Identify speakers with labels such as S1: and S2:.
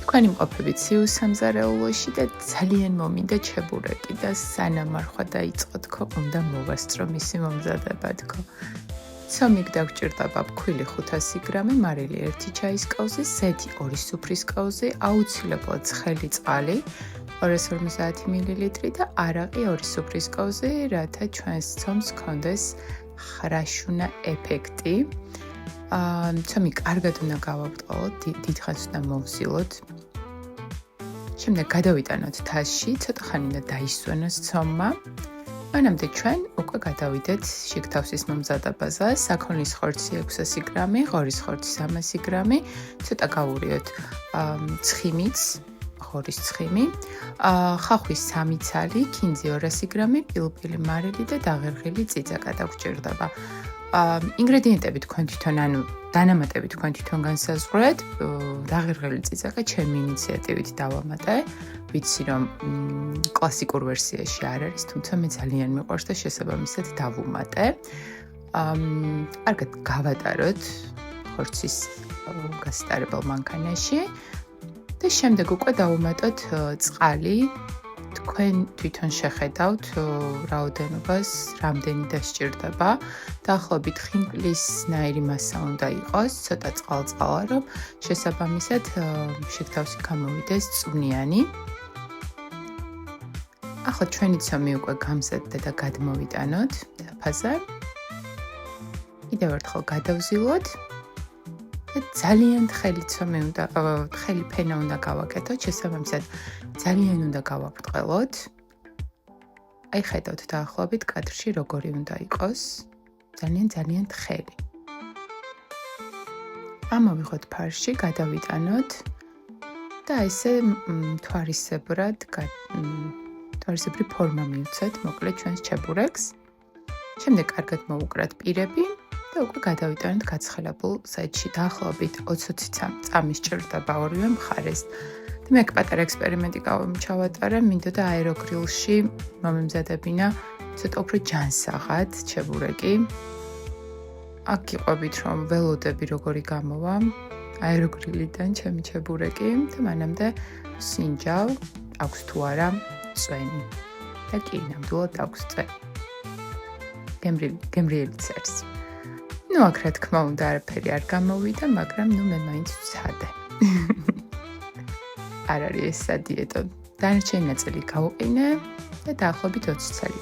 S1: თქვენი მყოფებით სიუსამზარეულოში და ძალიან მომინდა ჩებურეკი და სანამ არ ხვა დაიწყო თქო, უნდა მოვასწრო მისი მომზადება თქო. ცომი გდაგჭირდება ფქვილი 500 გრამი, მარილი 1 ჩაის კაუზი, ზეთი 2 სუფრის კაუზი, აუცილებლად ცხელი წყალი 250 მილილიტრი და არაყი 2 სუფრის კაუზი, რათა ჩვენს ცომს ჰქონდეს ხრაშუნა ეფექტი. ცომი კარგად უნდა გავაბტყალოთ, დიდხანს უნდა მოვზილოთ. შემდეგ გადავიტანოთ თასში, ცოტა ხანი უნდა დაისვენოს ცომმა. მანამდე ჩვენ უკვე გადავიდეთ შიგთავსის მომზადებაზე. საქონლის ხორცი 600 გრამი, ღორის ხორცი 300 გრამი, ცოტა გავურიოთ ცხიმიც, ღორის ცხიმი, ხახვის 3 ცალი, ქინძი 200 გრამი, პილპილი, მარილი და დაღერღილი წიწაკა გადაგჭირდება. ინგრედიენტები თქვენ თვითონ, ანუ დანამატები თქვენ თვითონ განსაზღვრეთ. დაღერღილი წიწაკა ჩემი ინიციატივით დავამატე. ვიცი რომ კლასიკურ ვერსიაში არ არის, თუმცა მე ძალიან მიყვარს და შესაბამისად დავუმატე. კარგად გავატაროთ ხორცის გასტარებელ მანქანაში და შემდეგ უკვე დავუმატოთ წყალი. თქვენ თვითონ შეხედავთ რაოდენობას, რამდენი დასჭირდება. დაახლოებით ხინკლისნაირი მასა უნდა იყოს, ცოტა წყალ-წყალა, რომ შესაბამისად შიგთავსი გამოვიდეს წვნიანი. ახლა ჩვენი ცომი უკვე გამზადდა და გადმოვიტანოთ დაფაზე. კიდევ ერთხელ გადავზილოთ და ძალიან თხელი ცომი უნდა, თხელი ფენა უნდა გავაკეთოთ, შესაბამისად ძალიან უნდა გავაბრტყელოთ. აი ხედავთ დაახლოებით კადრში როგორი უნდა იყოს. ძალიან თხელი. ამოვიღოთ ფარში, გადავიტანოთ და ესე თვარისებრი ფორმა მივცეთ, მოკლედ ჩვენს ჩებურეკს. შემდეგ კარგად მოვუკრათ პირები და უკვე გადავიტანოთ გაცხელებულ საიდში. დაახლოებით 20 წამი სჭირდება ორივე მხარეს. მე პატარა ექსპერიმენტი ჩავატარე, მინდოდა აეროგრილში მომემზადებინა ცოტა უფრო ჯანსაღად ჩებურეკი. აქ იყვებით რომ ველოდები როგორი გამოვა აეროგრილიდან ჩემი ჩებურეკი და მანამდე სინჯავ აქვს თუ არა წვენი. და კი, ნამდვილად აქვს წვენი. გემრიელიც არის. აქ რა თქმა უნდა არაფერი არ გამოვიდა, მაგრამ მე მაინც ვცადე. არ არის ეს სადიეტო. დანარჩენი ნაწილი გავუყინე და დაახლოებით 20 წელი